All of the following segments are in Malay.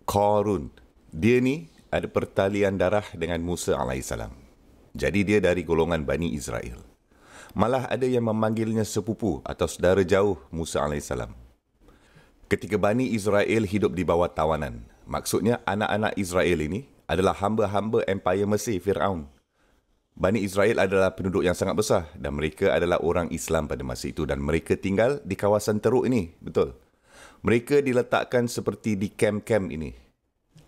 Qarun. Dia ni ada pertalian darah dengan Musa alaihissalam. Jadi dia dari golongan Bani Israel. Malah ada yang memanggilnya sepupu atau saudara jauh Musa alaihissalam. Ketika Bani Israel hidup di bawah tawanan, maksudnya anak-anak Israel ini adalah hamba-hamba Empire Mesir, Fir'aun. Bani Israel adalah penduduk yang sangat besar dan mereka adalah orang Islam pada masa itu dan mereka tinggal di kawasan teruk ini, betul. Mereka diletakkan seperti di kem-kem ini.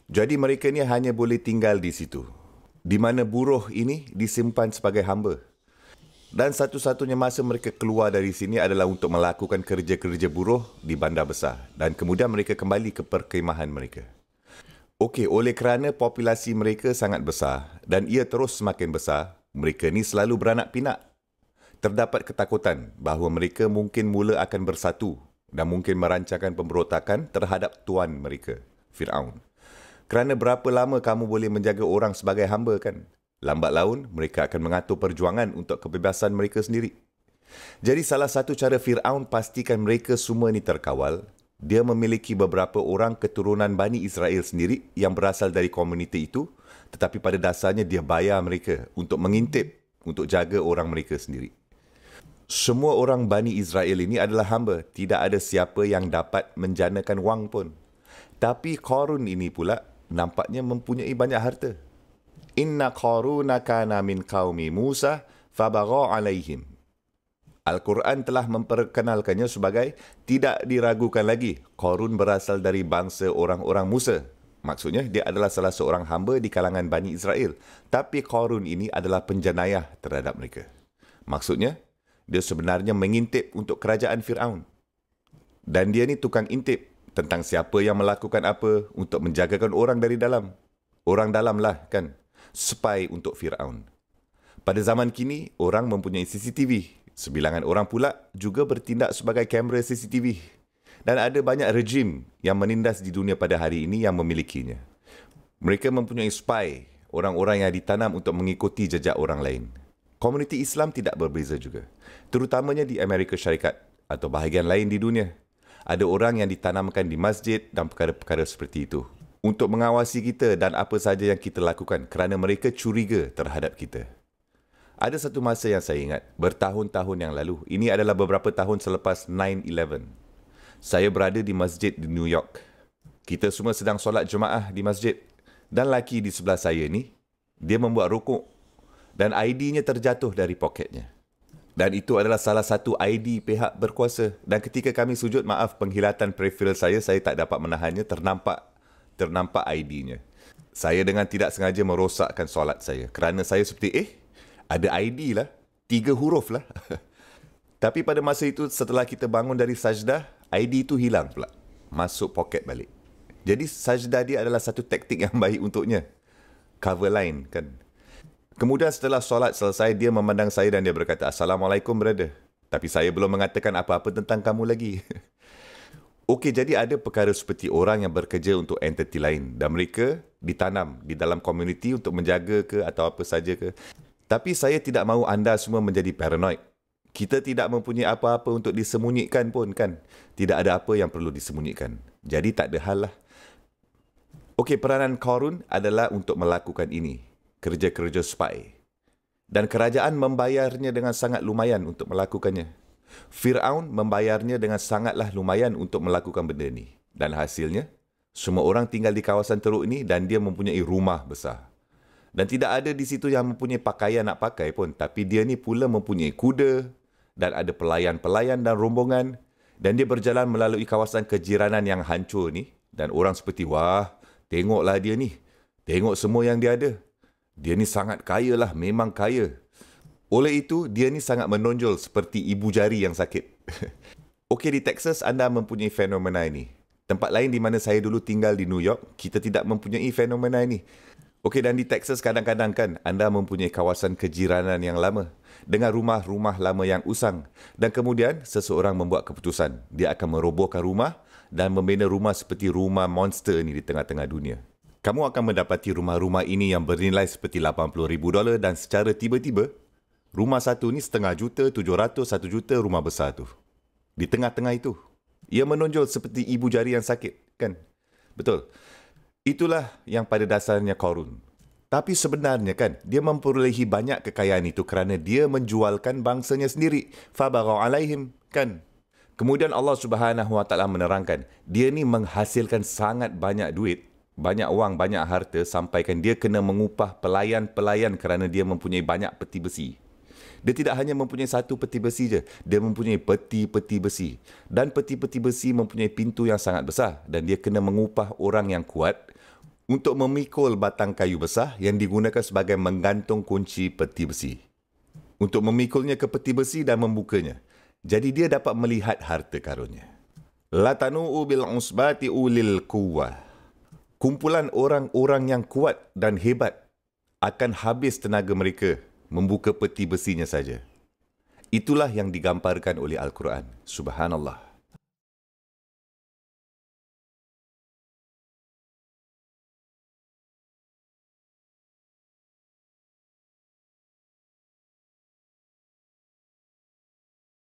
Jadi mereka ni hanya boleh tinggal di situ, di mana buruh ini disimpan sebagai hamba. Dan satu-satunya masa mereka keluar dari sini adalah untuk melakukan kerja-kerja buruh di bandar besar dan kemudian mereka kembali ke perkhemahan mereka. Okey, oleh kerana populasi mereka sangat besar dan ia terus semakin besar, mereka ni selalu beranak pinak. Terdapat ketakutan bahawa mereka mungkin mula akan bersatu dan mungkin merancangkan pemberontakan terhadap tuan mereka, Fir'aun. Kerana berapa lama kamu boleh menjaga orang sebagai hamba kan? Lambat laun, mereka akan mengatur perjuangan untuk kebebasan mereka sendiri. Jadi salah satu cara Fir'aun pastikan mereka semua ni terkawal, dia memiliki beberapa orang keturunan Bani Israel sendiri yang berasal dari komuniti itu, tetapi pada dasarnya dia bayar mereka untuk mengintip, untuk jaga orang mereka sendiri. Semua orang Bani Israel ini adalah hamba, tidak ada siapa yang dapat menjanakan wang pun. Tapi Qarun ini pula nampaknya mempunyai banyak harta. Inna Qaruna kana min qaumi Musa fabagha alaihim. Al-Quran telah memperkenalkannya sebagai tidak diragukan lagi. Qarun berasal dari bangsa orang-orang Musa. Maksudnya dia adalah salah seorang hamba di kalangan Bani Israel. Tapi Qarun ini adalah penjenayah terhadap mereka. Maksudnya dia sebenarnya mengintip untuk kerajaan Fir'aun. Dan dia ni tukang intip tentang siapa yang melakukan apa untuk menjagakan orang dari dalam. Orang dalam lah kan. Spy untuk Fir'aun. Pada zaman kini, orang mempunyai CCTV. Sebilangan orang pula juga bertindak sebagai kamera CCTV. Dan ada banyak rejim yang menindas di dunia pada hari ini yang memilikinya. Mereka mempunyai spy, orang-orang yang ditanam untuk mengikuti jejak orang lain. Komuniti Islam tidak berbeza juga. Terutamanya di Amerika Syarikat atau bahagian lain di dunia. Ada orang yang ditanamkan di masjid dan perkara-perkara seperti itu. Untuk mengawasi kita dan apa saja yang kita lakukan kerana mereka curiga terhadap kita. Ada satu masa yang saya ingat, bertahun-tahun yang lalu. Ini adalah beberapa tahun selepas 9/11. Saya berada di masjid di New York. Kita semua sedang solat jemaah di masjid. Dan lelaki di sebelah saya ni, dia membuat rukuk. Dan ID-nya terjatuh dari poketnya. Dan itu adalah salah satu ID pihak berkuasa. Dan ketika kami sujud, maaf, penghilatan peripheral saya tak dapat menahannya, ternampak ID-nya. Saya dengan tidak sengaja merosakkan solat saya. Kerana saya seperti, ada ID lah. 3 huruf lah. Tapi pada masa itu, setelah kita bangun dari sajdah, ID itu hilang pula. Masuk poket balik. Jadi sajdah dia adalah satu taktik yang baik untuknya. Cover line kan. Kemudian setelah solat selesai, dia memandang saya dan dia berkata, Assalamualaikum brother. Tapi saya belum mengatakan apa-apa tentang kamu lagi. Okey, jadi ada perkara seperti orang yang bekerja untuk entiti lain. Dan mereka ditanam di dalam komuniti untuk menjaga ke atau apa saja ke. Tapi saya tidak mahu anda semua menjadi paranoid. Kita tidak mempunyai apa-apa untuk disembunyikan pun kan. Tidak ada apa yang perlu disembunyikan. Jadi tak ada hal lah. Okey, peranan Qarun adalah untuk melakukan ini. Kerja-kerja spy. Dan kerajaan membayarnya dengan sangat lumayan untuk melakukannya. Fir'aun membayarnya dengan sangatlah lumayan untuk melakukan benda ni. Dan hasilnya, semua orang tinggal di kawasan teruk ini dan dia mempunyai rumah besar. Dan tidak ada di situ yang mempunyai pakaian nak pakai pun. Tapi dia ni pula mempunyai kuda dan ada pelayan-pelayan dan rombongan. Dan dia berjalan melalui kawasan kejiranan yang hancur ni. Dan orang seperti, wah, tengoklah dia ni. Tengok semua yang dia ada. Dia ni sangat kaya lah, memang kaya. Oleh itu, dia ni sangat menonjol seperti ibu jari yang sakit. Okey, di Texas anda mempunyai fenomena ini. Tempat lain di mana saya dulu tinggal di New York, kita tidak mempunyai fenomena ini. Okey, dan di Texas kadang-kadang kan anda mempunyai kawasan kejiranan yang lama. Dengan rumah-rumah lama yang usang. Dan kemudian seseorang membuat keputusan. Dia akan merobohkan rumah dan membina rumah seperti rumah monster ini di tengah-tengah dunia. Kamu akan mendapati rumah-rumah ini yang bernilai seperti $80,000 dan secara tiba-tiba, rumah satu ni $500,000, $700,000, $1 juta rumah besar tu. Di tengah-tengah itu. Ia menonjol seperti ibu jari yang sakit, kan? Betul. Itulah yang pada dasarnya Qarun. Tapi sebenarnya kan, dia memperolehi banyak kekayaan itu kerana dia menjualkan bangsanya sendiri. Fabagha alaihim, kan? Kemudian Allah Subhanahu Wa Taala menerangkan, dia ni menghasilkan sangat banyak duit, banyak wang, banyak harta, sampaikan dia kena mengupah pelayan-pelayan kerana dia mempunyai banyak peti besi. Dia tidak hanya mempunyai satu peti besi je, dia mempunyai peti-peti besi. Dan peti-peti besi mempunyai pintu yang sangat besar dan dia kena mengupah orang yang kuat untuk memikul batang kayu besar yang digunakan sebagai menggantung kunci peti besi. Untuk memikulnya ke peti besi dan membukanya. Jadi dia dapat melihat harta karunnya. La tanu'u bil usbati ulil quwwah. Kumpulan orang-orang yang kuat dan hebat akan habis tenaga mereka membuka peti besinya saja. Itulah yang digambarkan oleh Al-Quran. Subhanallah.